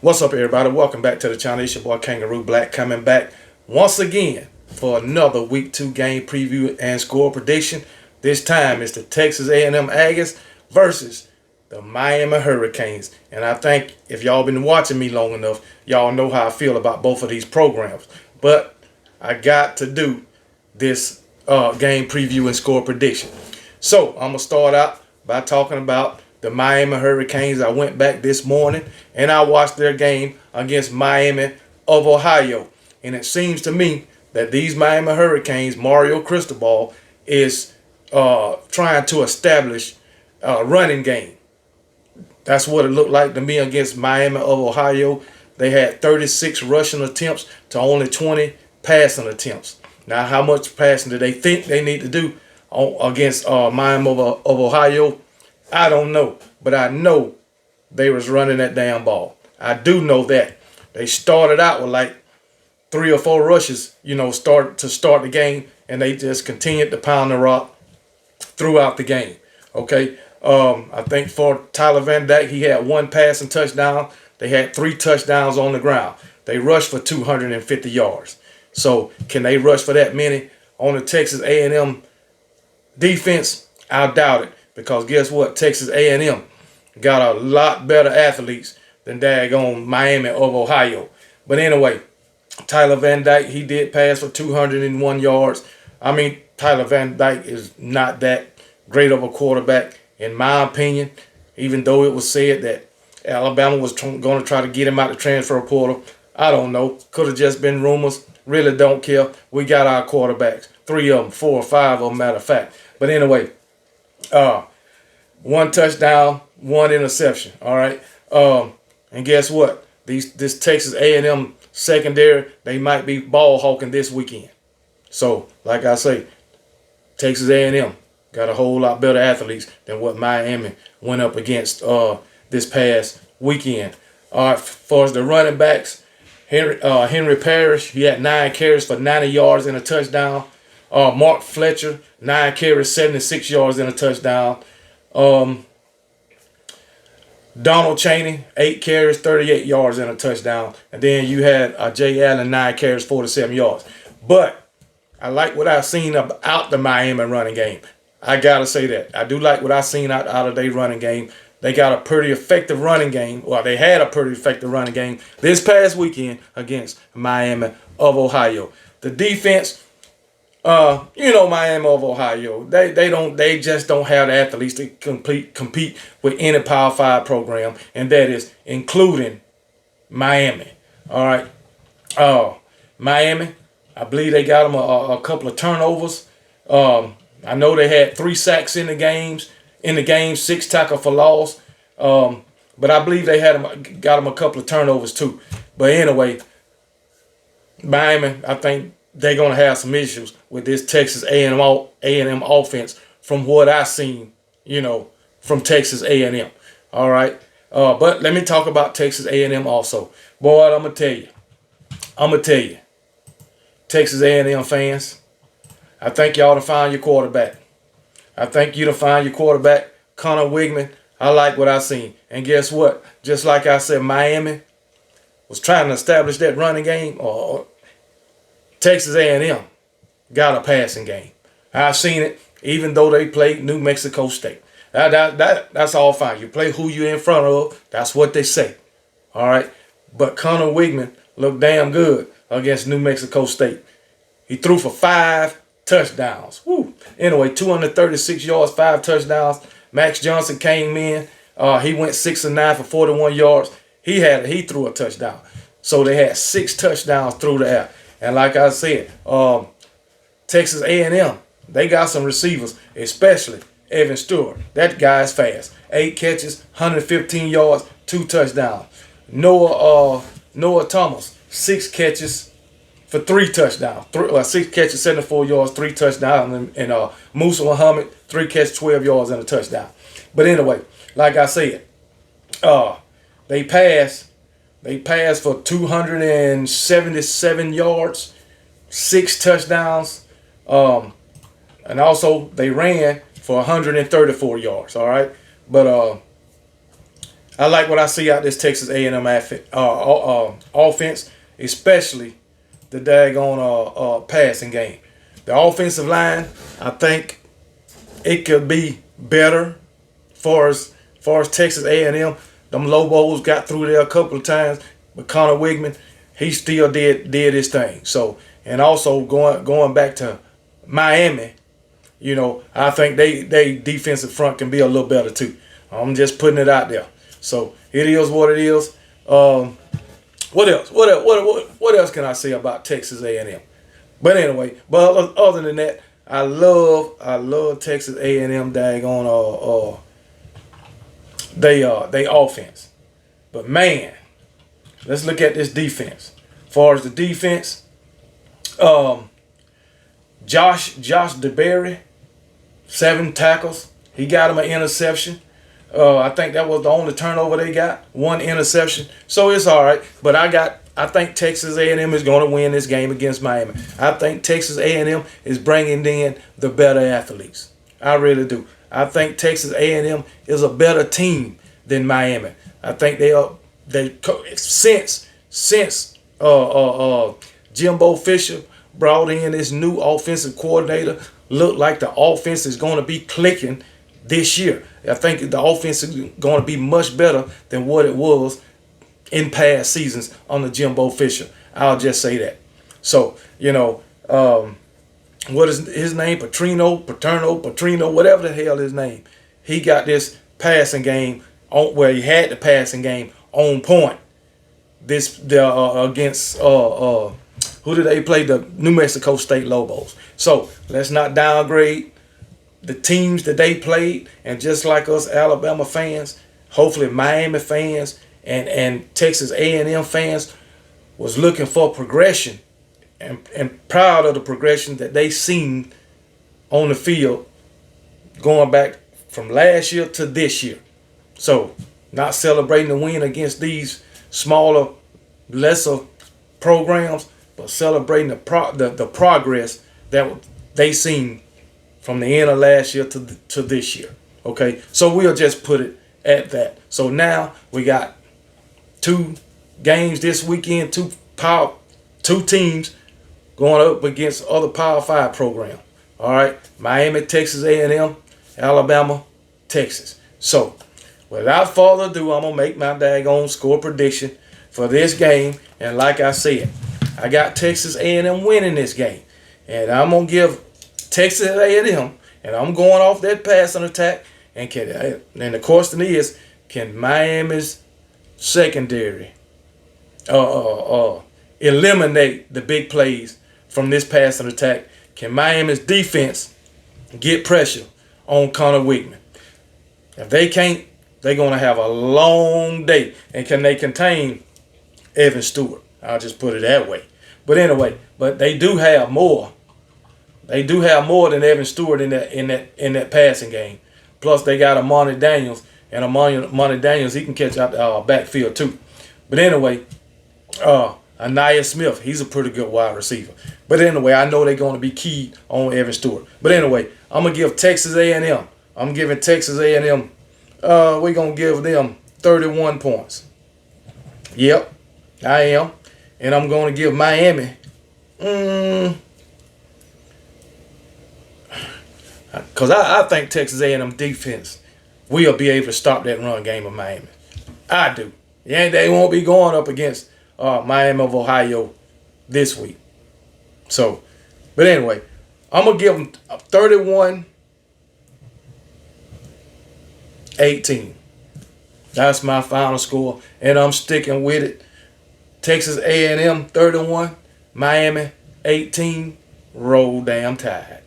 What's up, everybody? Welcome back to the channel. It's your boy Kangaroo Black coming back once again for another Week 2 game preview and score prediction. This time it's the Texas A&M Aggies versus the Miami Hurricanes. And I think if y'all been watching me long enough, y'all know how I feel about both of these programs. But I got to do this game preview and score prediction. So I'm going to start out by talking about the Miami Hurricanes. I went back this morning and I watched their game against Miami of Ohio. And it seems to me that these Miami Hurricanes, Mario Cristobal, is trying to establish a running game. That's what it looked like to me against Miami of Ohio. They had 36 rushing attempts to only 20 passing attempts. Now, how much passing do they think they need to do against Miami of Ohio? I don't know, but I know they was running that damn ball. I do know that. They started out with like 3 or 4 rushes, start the game, and they just continued to pound the rock throughout the game. Okay, I think for Tyler Van Dyke, he had 1 passing touchdown. They had 3 touchdowns on the ground. They rushed for 250 yards. So can they rush for that many on the Texas A&M defense? I doubt it. Because guess what? Texas A&M got a lot better athletes than daggone Miami of Ohio. But anyway, Tyler Van Dyke, he did pass for 201 yards. I mean, Tyler Van Dyke is not that great of a quarterback, in my opinion, even though it was said that Alabama was going to try to get him out the transfer portal. I don't know. Could have just been rumors. Really don't care. We got our quarterbacks. 3 of them, 4 or 5 of them, matter of fact. But anyway, 1 touchdown, 1 interception. All right. And guess what? This Texas A&M secondary, they might be ball hawking this weekend. So, like I say, Texas A&M got a whole lot better athletes than what Miami went up against this past weekend. All right. As far as the running backs, Henry Parrish, he had 9 carries for 90 yards and a touchdown. Mark Fletcher, 9 carries, 76 yards and a touchdown. Donald Chaney, 8 carries, 38 yards and a touchdown. And then you had Jay Allen, 9 carries, 47 yards. But I like what I've seen out the Miami running game. I got to say that. I do like what I've seen out of their running game. They got a pretty effective running game. Well, they had a pretty effective running game this past weekend against Miami of Ohio. The defense, Miami of Ohio, they just don't have the athletes to compete with any Power 5 program, and that is including Miami. All right. Miami, I believe they got them a couple of turnovers. I know they had 3 sacks in the game, 6 tackle for loss. But I believe they got them a couple of turnovers too. But anyway, Miami, I think they're going to have some issues with this Texas A&M offense from what I've seen, from Texas A&M. All right. But let me talk about Texas A&M also. Boy, I'm going to tell you, Texas A&M fans, I think y'all to find your quarterback. I think you to find your quarterback, Connor Wigman. I like what I seen. And guess what? Just like I said, Miami was trying to establish that running game, or Texas A&M got a passing game. I've seen it, even though they played New Mexico State. That's all fine. You play who you're in front of. That's what they say. All right. But Connor Wigman looked damn good against New Mexico State. He threw for 5 touchdowns. Woo. Anyway, 236 yards, 5 touchdowns. Max Johnson came in. He went 6 of 9 for 41 yards. He threw a touchdown. So they had 6 touchdowns through the air. And like I said, Texas A&M, they got some receivers, especially Evan Stewart. That guy's fast. 8 catches, 115 yards, 2 touchdowns. Noah Thomas, 6 catches for 3 touchdowns. 6 catches, 74 yards, 3 touchdowns. And Musa Muhammad, 3 catches, 12 yards and a touchdown. But anyway, like I said, they passed for 277 yards, 6 touchdowns, and also they ran for 134 yards. All right, but I like what I see out this Texas A&M offense, especially the daggone passing game. The offensive line, I think it could be better far as Texas A&M. Them Lobos got through there a couple of times, but Connor Wigman, he still did his thing. So, and also going back to Miami, I think they defensive front can be a little better too. I'm just putting it out there. So it is what it is. What else? What else can I say about Texas A&M? But anyway, other than that, I love Texas A&M daggone they offense. But man, let's look at this defense. As far as the defense, Josh DeBerry, 7 tackles. He got him an interception. I think that was the only turnover they got. 1 interception. So it's all right. But I think Texas A&M is going to win this game against Miami. I think Texas A&M is bringing in the better athletes. I really do. I think Texas A&M is a better team than Miami. I think since Jimbo Fisher brought in this new offensive coordinator, look like the offense is going to be clicking this year. I think the offense is going to be much better than what it was in past seasons under Jimbo Fisher. I'll just say that. So, what is his name? Paterno, whatever the hell his name. He got this passing game he had the passing game on point. Against who did they play? The New Mexico State Lobos. So let's not downgrade the teams that they played, and just like us Alabama fans, hopefully Miami fans and Texas A&M fans was looking for progression and proud of the progression that they seen on the field going back from last year to this year. So not celebrating the win against these smaller, lesser programs, but celebrating the progress that they seen from the end of last year to this year. Okay, so we'll just put it at that. So now we got 2 games this weekend, 2 teams going up against other Power 5 programs. All right, Miami, Texas A&M, Alabama, Texas. So without further ado, I'm gonna make my daggone score prediction for this game. And like I said, I got Texas A&M winning this game, and I'm gonna give Texas A&M, and I'm going off that passing attack. And the question is, can Miami's secondary eliminate the big plays from this passing attack? Can Miami's defense get pressure on Connor Wigman? If they can't, they're going to have a long day. And can they contain Evan Stewart? I'll just put it that way. But anyway, they do have more. They do have more than Evan Stewart in that passing game. Plus, they got Amani Daniels, and Amani Daniels, he can catch out the backfield too. But anyway, Anaya Smith, he's a pretty good wide receiver. But anyway, I know they're going to be keyed on Evan Stewart. But anyway, I'm going to give Texas A&M. I'm giving Texas A&M, we're going to give them 31 points. Yep, I am. And I'm going to give Miami, because I think Texas A&M defense will be able to stop that run game of Miami. I do. Yeah, they won't be going up against Miami of Ohio this week. So, but anyway, I'm going to give them 31-18. That's my final score, and I'm sticking with it. Texas A&M 31, Miami 18, roll damn tide.